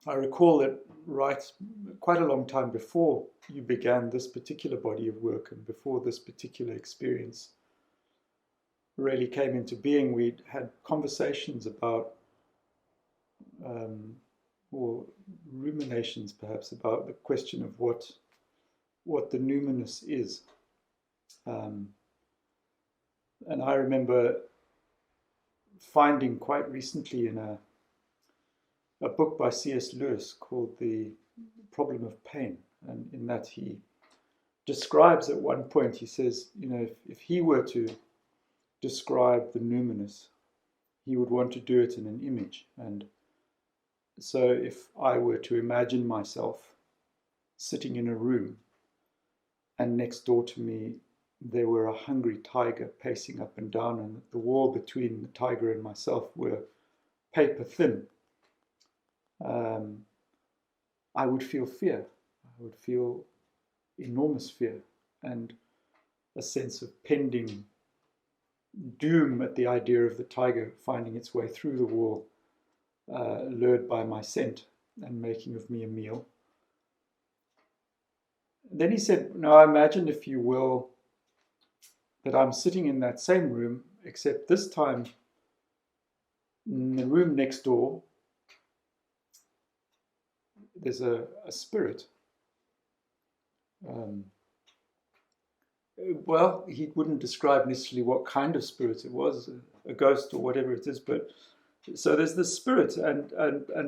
I recall that quite a long time before you began this particular body of work and before this particular experience really came into being, we'd had conversations about, or ruminations perhaps, about the question of what the numinous is. Um, and I remember finding quite recently in a book by C.S. Lewis called The Problem of Pain, and in that he describes at one point, he says, if he were to describe the numinous, he would want to do it in an image. And so if I were to imagine myself sitting in a room and next door to me there were a hungry tiger pacing up and down, and the wall between the tiger and myself were paper thin, I would feel fear. I would feel enormous fear and a sense of pending doom at the idea of the tiger finding its way through the wall, lured by my scent and making of me a meal. Then he said, now imagine, if you will, that I'm sitting in that same room, except this time in the room next door, there's a spirit. Well, he wouldn't describe necessarily what kind of spirit it was, a ghost or whatever it is, but so there's this spirit, and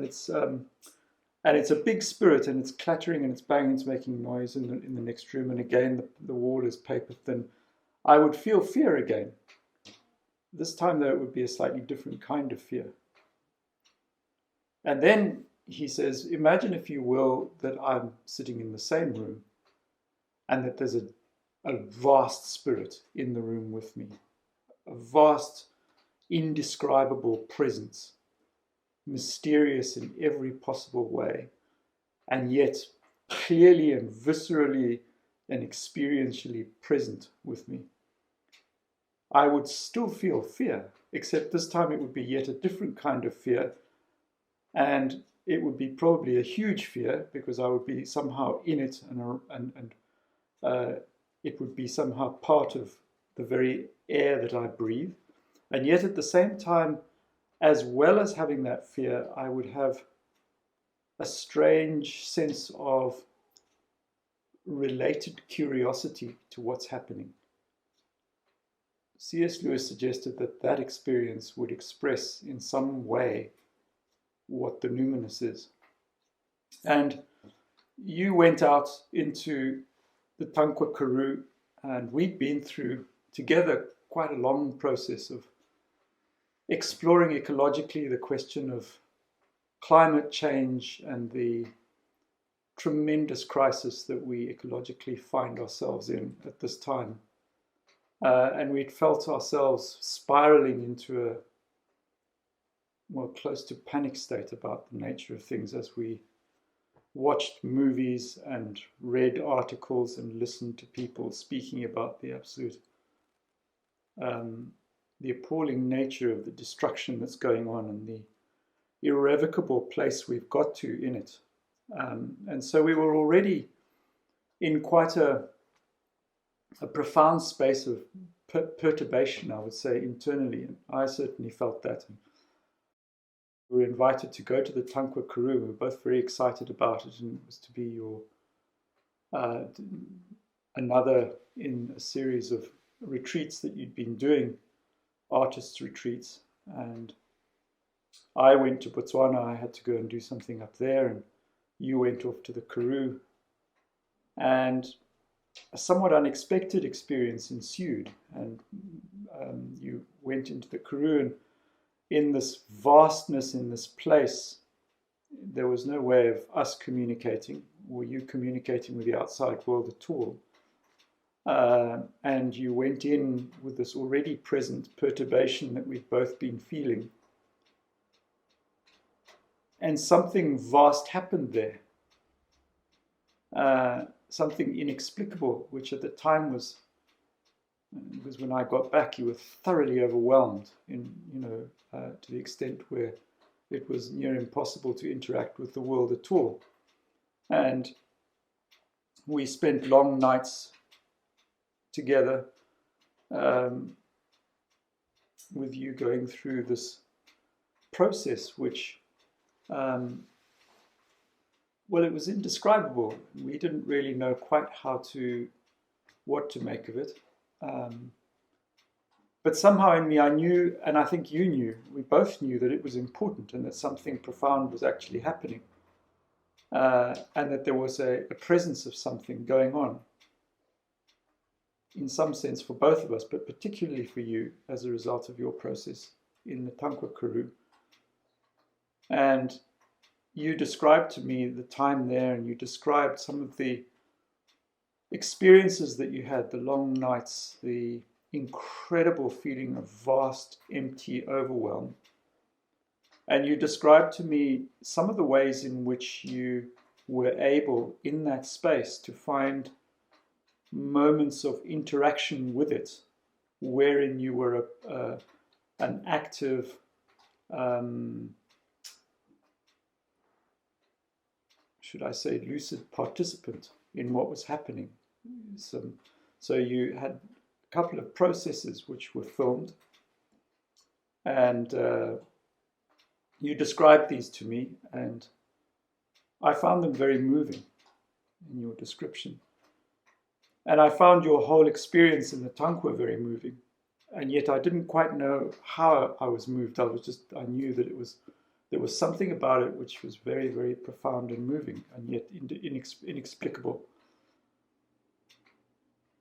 it's a big spirit, and it's clattering and it's banging, it's making noise in the next room, and again the wall is paper thin. I would feel fear again. This time, though, it would be a slightly different kind of fear. And then he says, imagine, if you will, that I'm sitting in the same room and that there's a vast spirit in the room with me, a vast, indescribable presence, mysterious in every possible way, and yet clearly and viscerally and experientially present with me. I would still feel fear, except this time it would be yet a different kind of fear, and it would be probably a huge fear because I would be somehow in it, and it would be somehow part of the very air that I breathe. And yet at the same time, as well as having that fear, I would have a strange sense of related curiosity to what's happening. C.S. Lewis suggested that that experience would express in some way what the numinous is. And you went out into the Tankwa Karoo, and we'd been through together quite a long process of exploring ecologically the question of climate change and the tremendous crisis that we ecologically find ourselves in at this time. And we'd felt ourselves spiraling into close to panic state about the nature of things as we watched movies and read articles and listened to people speaking about the absolute, the appalling nature of the destruction that's going on and the irrevocable place we've got to in it. And so we were already in quite a profound space of perturbation, I would say, internally. And I certainly felt that. And we were invited to go to the Tankwa Karoo. We were both very excited about it, and it was to be your another in a series of retreats that you'd been doing, artists' retreats. And I went to Botswana. I had to go and do something up there, and you went off to the Karoo. And a somewhat unexpected experience ensued, and you went into the Karoo, and in this vastness, in this place, there was no way of us communicating, or you communicating with the outside world at all. And you went in with this already present perturbation that we'd both been feeling. And something vast happened there. Something inexplicable, which at the time was when I got back, you were thoroughly overwhelmed to the extent where it was near impossible to interact with the world at all. And we spent long nights together with you going through this process, which, well, it was indescribable. We didn't really know quite what to make of it. But somehow in me I knew, and I think you knew, we both knew that it was important and that something profound was actually happening. And that there was a presence of something going on, in some sense for both of us, but particularly for you as a result of your process in the Tankwa Karoo. And you described to me the time there, and you described some of the experiences that you had, the long nights, the incredible feeling of vast, empty overwhelm. And you described to me some of the ways in which you were able, in that space, to find moments of interaction with it, wherein you were an active, should I say, lucid participant in what was happening. So you had a couple of processes which were filmed, and you described these to me, and I found them very moving in your description. And I found your whole experience in the Tankwa very moving, and yet I didn't quite know how I was moved. I knew that there was something about it which was very, very profound and moving, and yet inexplicable.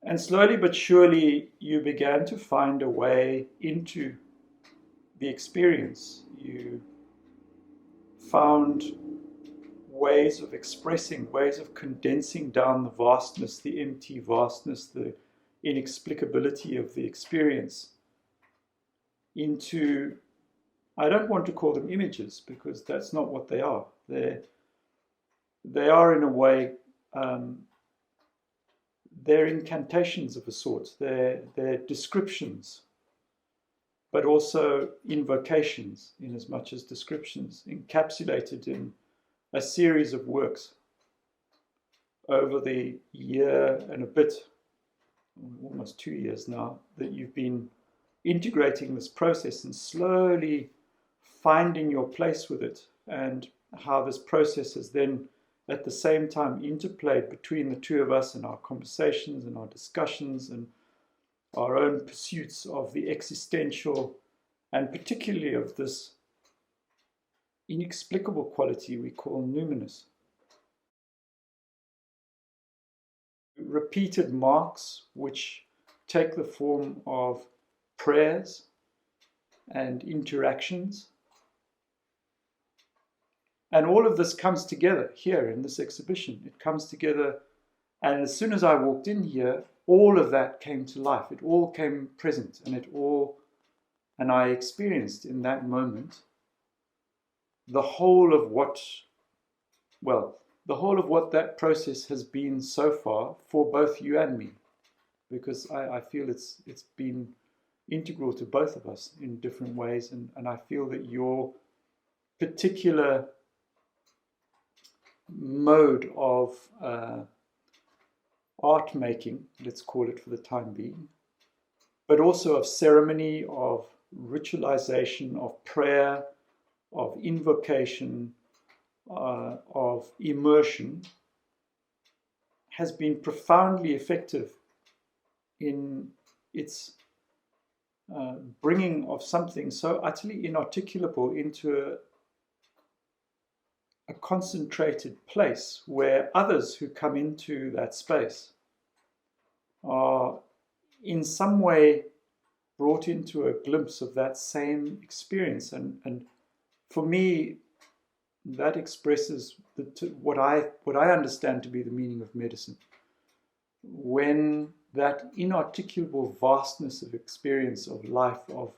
And slowly but surely, you began to find a way into the experience. You found ways of expressing, ways of condensing down the vastness, the empty vastness, the inexplicability of the experience into, I don't want to call them images, because that's not what they are. They are, in a way, they're incantations of a sort. They're descriptions, but also invocations, in as much as descriptions, encapsulated in a series of works over the year and a bit, almost 2 years now, that you've been integrating this process and slowly finding your place with it, and how this process has then at the same time interplayed between the two of us and our conversations and our discussions and our own pursuits of the existential, and particularly of this inexplicable quality we call numinous. Repeated marks which take the form of prayers and interactions. And all of this comes together here in this exhibition. It comes together, and as soon as I walked in here, all of that came to life. It all came present, and I experienced in that moment the whole of what that process has been so far for both you and me, because I feel it's been integral to both of us in different ways, and I feel that your particular mode of art making, let's call it for the time being, but also of ceremony, of ritualization, of prayer, of invocation, of immersion, has been profoundly effective in its bringing of something so utterly inarticulable into a concentrated place where others who come into that space are in some way brought into a glimpse of that same experience. And for me, that expresses what I understand to be the meaning of medicine. When that inarticulable vastness of experience of life, of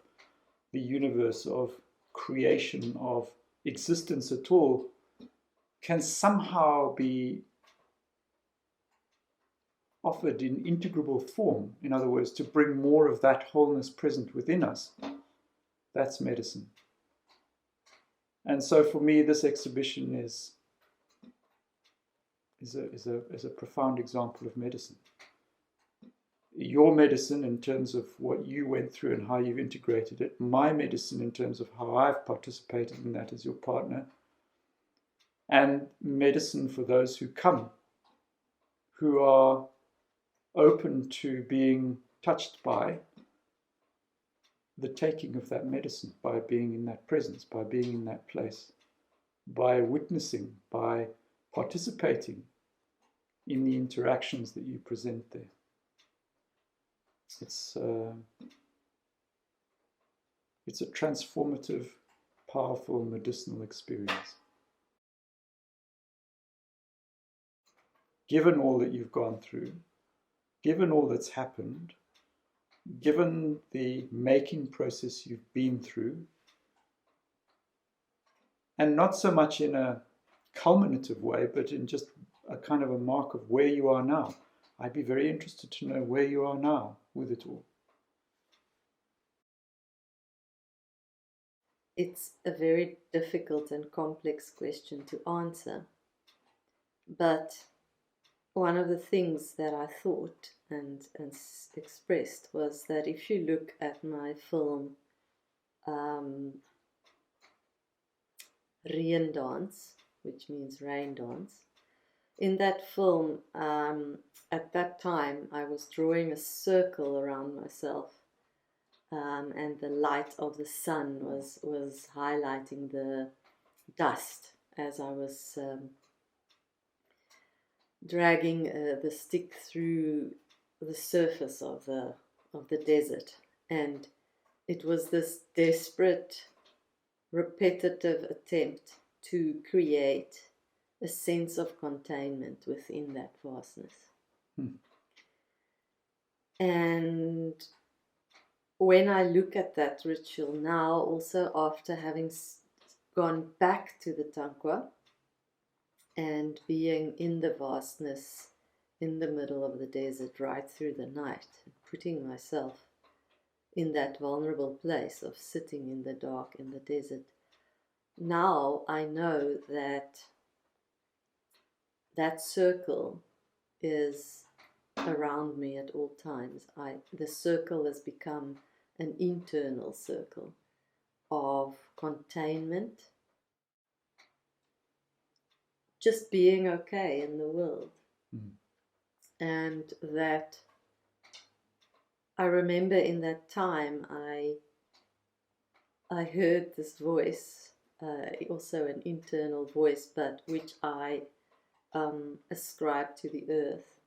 the universe, of creation, of existence at all, can somehow be offered in integrable form, in other words, to bring more of that wholeness present within us, that's medicine. And so for me, this exhibition is a profound example of medicine. Your medicine in terms of what you went through and how you've integrated it, my medicine in terms of how I've participated in that as your partner, and medicine for those who come, who are open to being touched by the taking of that medicine, by being in that presence, by being in that place, by witnessing, by participating in the interactions that you present there. It's a transformative, powerful medicinal experience. Given all that you've gone through, given all that's happened, given the making process you've been through, and not so much in a culminative way, but in just a kind of a mark of where you are now. I'd be very interested to know where you are now with it all. It's a very difficult and complex question to answer, but one of the things that I thought and expressed was that if you look at my film Reën Dance, which means rain dance, in that film, at that time I was drawing a circle around myself, and the light of the sun was highlighting the dust as I was dragging the stick through the surface of the desert. And it was this desperate, repetitive attempt to create a sense of containment within that vastness. And when I look at that ritual now, also after having gone back to the Tankwa and being in the vastness, in the middle of the desert, right through the night, putting myself in that vulnerable place of sitting in the dark in the desert, now I know that that circle is around me at all times. The circle has become an internal circle of containment, just being okay in the world. And that I remember in that time I heard this voice, also an internal voice, but which I ascribe to the earth,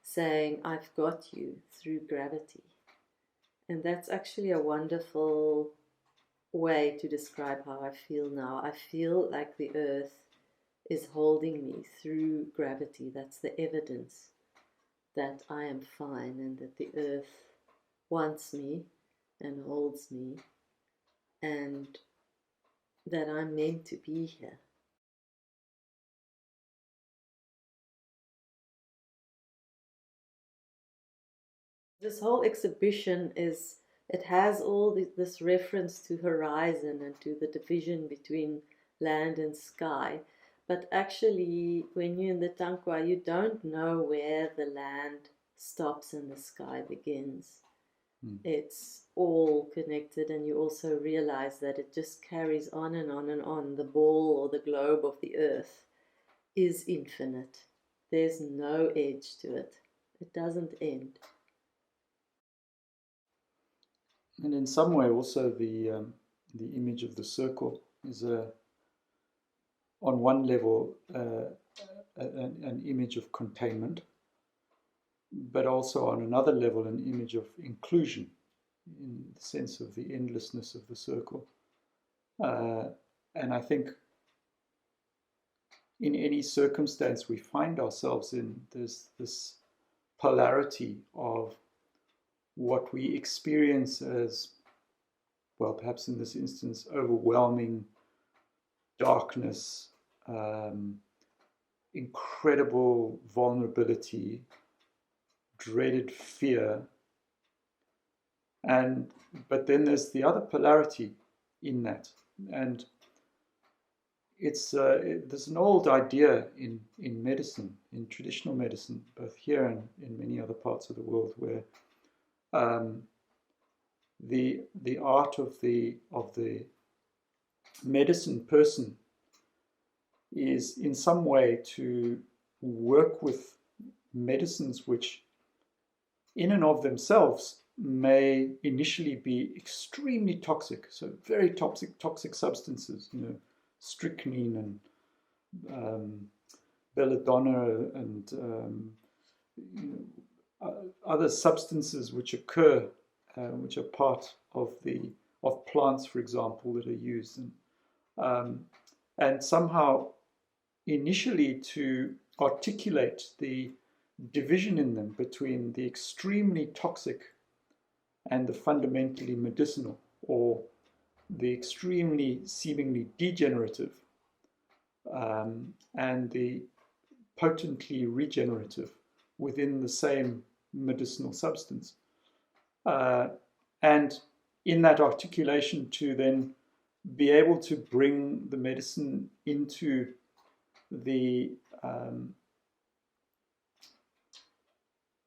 saying, "I've got you through gravity." And that's actually a wonderful way to describe how I feel now. I feel like the earth is holding me through gravity. That's the evidence that I am fine and that the earth wants me and holds me and that I'm meant to be here. This whole exhibition it has all this reference to horizon and to the division between land and sky. But actually, when you're in the Tankwa, you don't know where the land stops and the sky begins. It's all connected, and you also realize that it just carries on and on and on. The ball or the globe of the earth is infinite. There's no edge to it. It doesn't end. And in some way, also the image of the circle is on one level an image of containment, but also on another level an image of inclusion, in the sense of the endlessness of the circle. And I think in any circumstance we find ourselves in, there's this polarity of what we experience as, well, perhaps in this instance, overwhelming darkness, incredible vulnerability, dreaded fear, but then there's the other polarity in that, and there's an old idea in medicine, in traditional medicine, both here and in many other parts of the world, where um, the art of the medicine person is in some way to work with medicines which in and of themselves may initially be extremely toxic, so very toxic substances, strychnine and belladonna and other substances which occur, which are part of plants, for example, that are used, and somehow initially to articulate the division in them between the extremely toxic and the fundamentally medicinal, or the extremely seemingly degenerative and the potently regenerative within the same medicinal substance. And in that articulation to then be able to bring the medicine into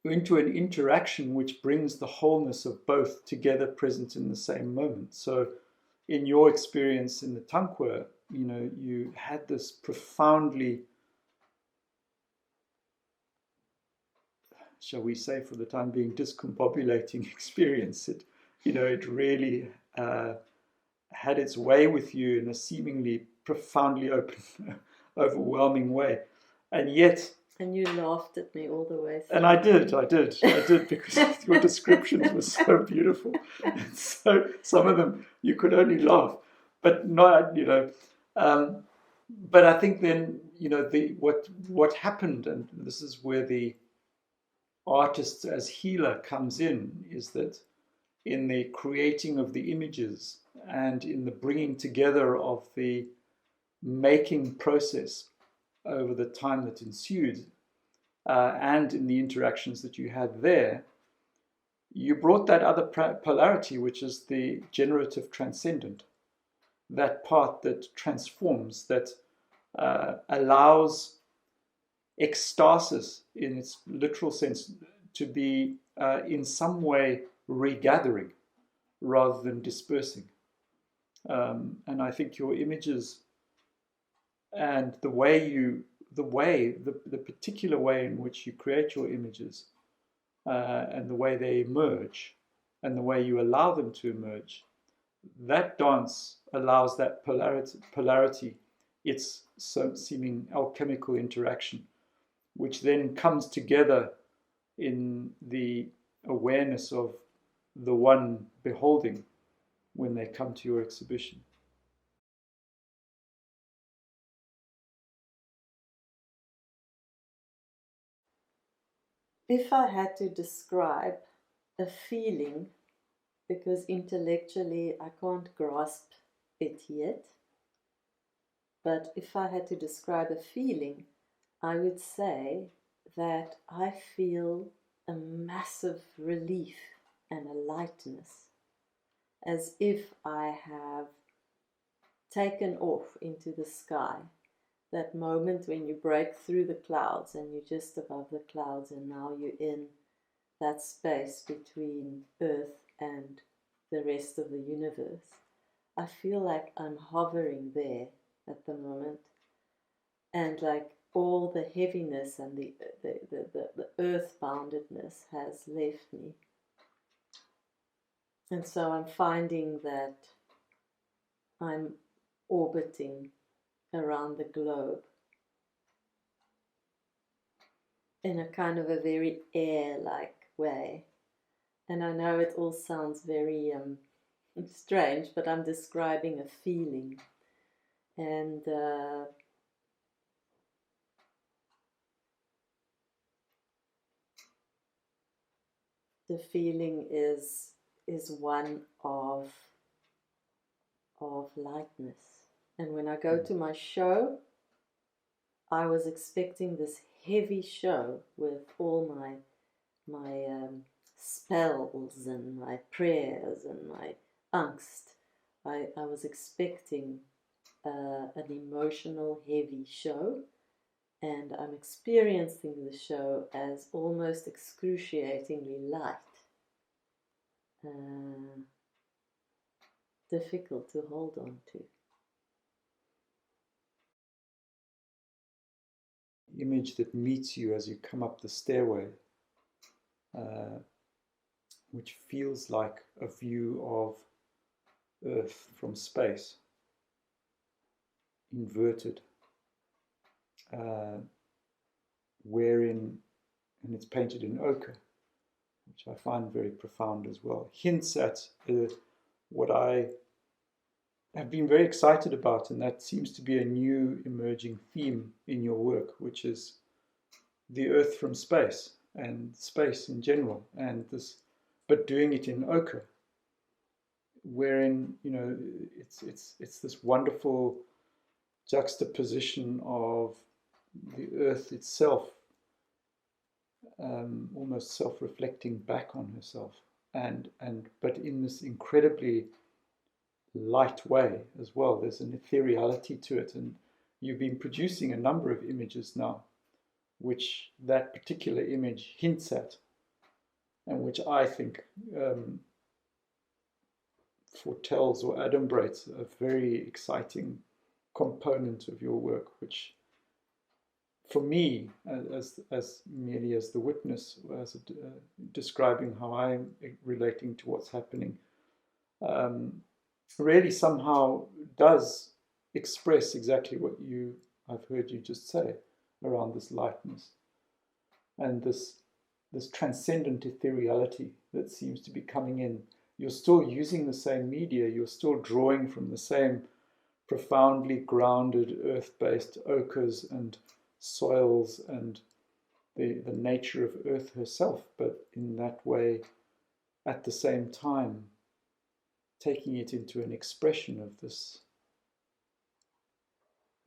into an interaction which brings the wholeness of both together present in the same moment. So in your experience in the Tankwa, you had this profoundly, shall we say for the time being, discombobulating experience. It really had its way with you in a seemingly profoundly open, overwhelming way. And yet... And you laughed at me all the way through. And I did, because your descriptions were so beautiful. And so some of them you could only laugh, but not, but I think then, what happened, and this is where the artist as healer comes in, is that in the creating of the images and in the bringing together of the making process over the time that ensued, and in the interactions that you had there, you brought that other polarity, which is the generative transcendent, that part that transforms, that allows ecstasis in its literal sense to be in some way regathering rather than dispersing. And I think your images and the particular way in which you create your images and the way they emerge and the way you allow them to emerge, that dance allows that polarity, its seeming alchemical interaction, which then comes together in the awareness of the one beholding when they come to your exhibition. If I had to describe a feeling, because intellectually I can't grasp it yet, but if I had to describe a feeling, I would say that I feel a massive relief and a lightness, as if I have taken off into the sky. That moment when you break through the clouds and you're just above the clouds, and now you're in that space between Earth and the rest of the universe. I feel like I'm hovering there at the moment, and like all the heaviness and the earth-boundedness has left me. And so I'm finding that I'm orbiting around the globe in a kind of a very air-like way. And I know it all sounds very strange, but I'm describing a feeling. And the feeling is one of lightness. And when I go to my show, I was expecting this heavy show with all my spells and my prayers and my angst. I was expecting an emotional, heavy show, and I'm experiencing the show as almost excruciatingly light. Difficult to hold on to. Image that meets you as you come up the stairway, which feels like a view of Earth from space, inverted, wherein, and it's painted in ochre, which I find very profound as well, hints at what I have been very excited about, and that seems to be a new emerging theme in your work, which is the Earth from space and space in general, and this, but doing it in ochre, wherein, you know, it's this wonderful juxtaposition of the Earth itself, almost self-reflecting back on herself, and but in this incredibly light way as well. There's an ethereality to it, and you've been producing a number of images now, which that particular image hints at, and which I think foretells or adumbrates a very exciting component of your work, which for me, as merely as the witness, as describing how I'm relating to what's happening, really somehow does express exactly what I've heard you just say around this lightness and this transcendent ethereality that seems to be coming in. You're still using the same media, you're still drawing from the same profoundly grounded earth-based ochres and soils and the nature of Earth herself, but in that way, at the same time, taking it into an expression of this,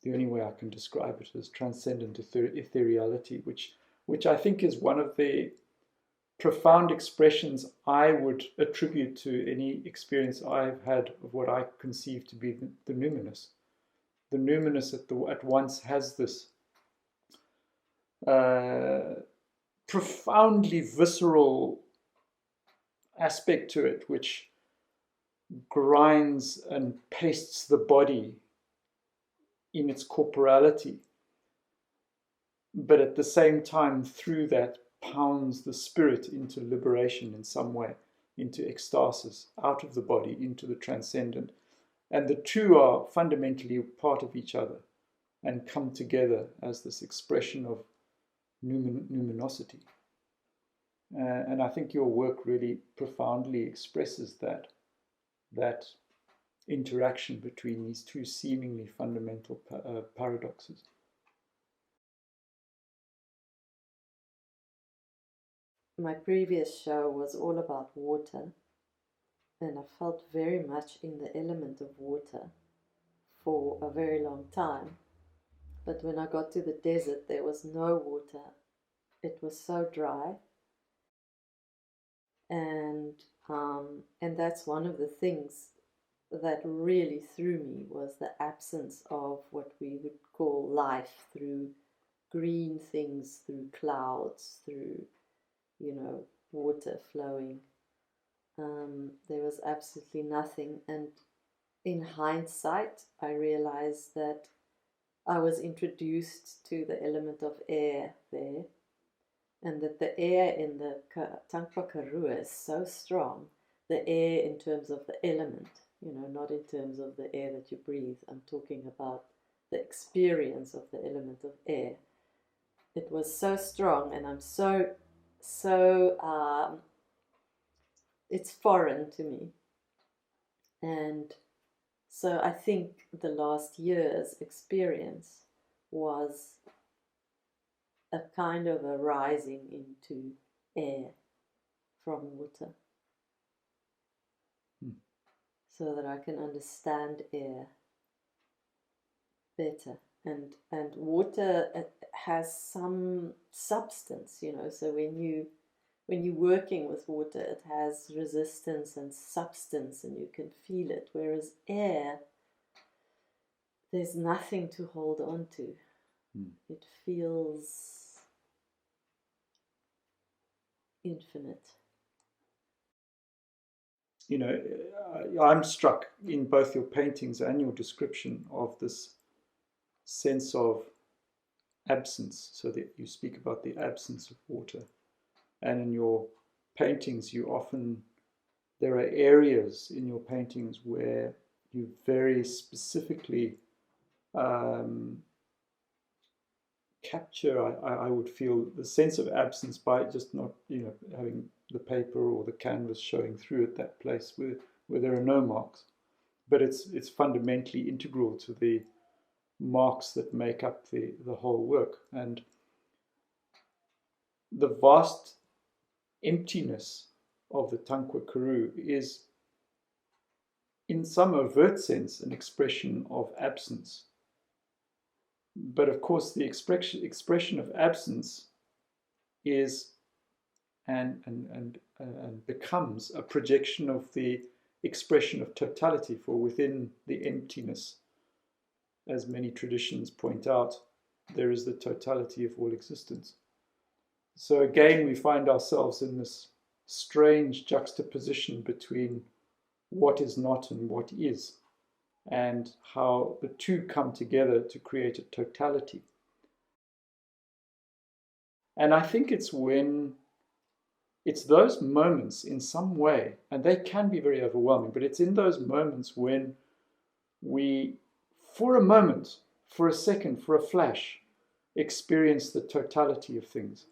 the only way I can describe it as transcendent ethereality, which I think is one of the profound expressions I would attribute to any experience I've had of what I conceive to be the numinous. The numinous at once has this profoundly visceral aspect to it, which grinds and pastes the body in its corporality, but at the same time, through that, pounds the spirit into liberation in some way, into ecstasis, out of the body, into the transcendent. And the two are fundamentally part of each other and come together as this expression of numinosity. And I think your work really profoundly expresses that interaction between these two seemingly fundamental paradoxes. My previous show was all about water, and I felt very much in the element of water for a very long time. But when I got to the desert, there was no water. It was so dry. And that's one of the things that really threw me, was the absence of what we would call life, through green things, through clouds, through, water flowing. There was absolutely nothing. And in hindsight, I realized that I was introduced to the element of air there, and that the air in the Tankwa Karoo is so strong. The air in terms of the element, not in terms of the air that you breathe. I'm talking about the experience of the element of air. It was so strong, and I'm so it's foreign to me. And so I think the last year's experience was a kind of a rising into air from water, so that I can understand air better. And water has some substance, so when you're working with water, it has resistance and substance, and you can feel it. Whereas air, there's nothing to hold on to. It feels infinite. You know, I'm struck in both your paintings and your description of this sense of absence, so that you speak about the absence of water. And in your paintings, there are areas in your paintings where you very specifically capture, I would feel, the sense of absence by just not, having the paper or the canvas showing through at that place where there are no marks. But it's fundamentally integral to the marks that make up the whole work. And the vast emptiness of the Tankwa Karoo is, in some overt sense, an expression of absence. But of course, the expression of absence is and becomes a projection of the expression of totality. For within the emptiness, as many traditions point out, there is the totality of all existence. So again, we find ourselves in this strange juxtaposition between what is not and what is, and how the two come together to create a totality. And I think it's those moments in some way, and they can be very overwhelming, but it's in those moments when we, for a moment, for a second, for a flash, experience the totality of things.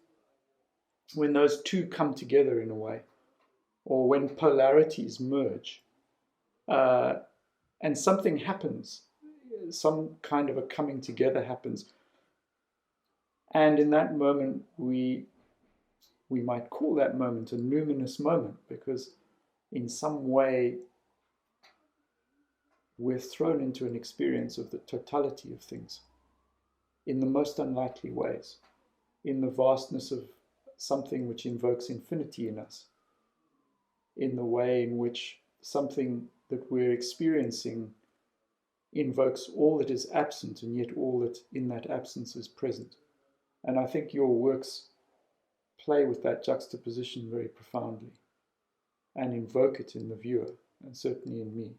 When those two come together in a way, or when polarities merge, and something happens, some kind of a coming together happens. And in that moment, we might call that moment a numinous moment, because in some way we're thrown into an experience of the totality of things in the most unlikely ways, in the vastness of something which invokes infinity in us, in the way in which something that we're experiencing invokes all that is absent, and yet all that in that absence is present. And I think your works play with that juxtaposition very profoundly and invoke it in the viewer, and certainly in me.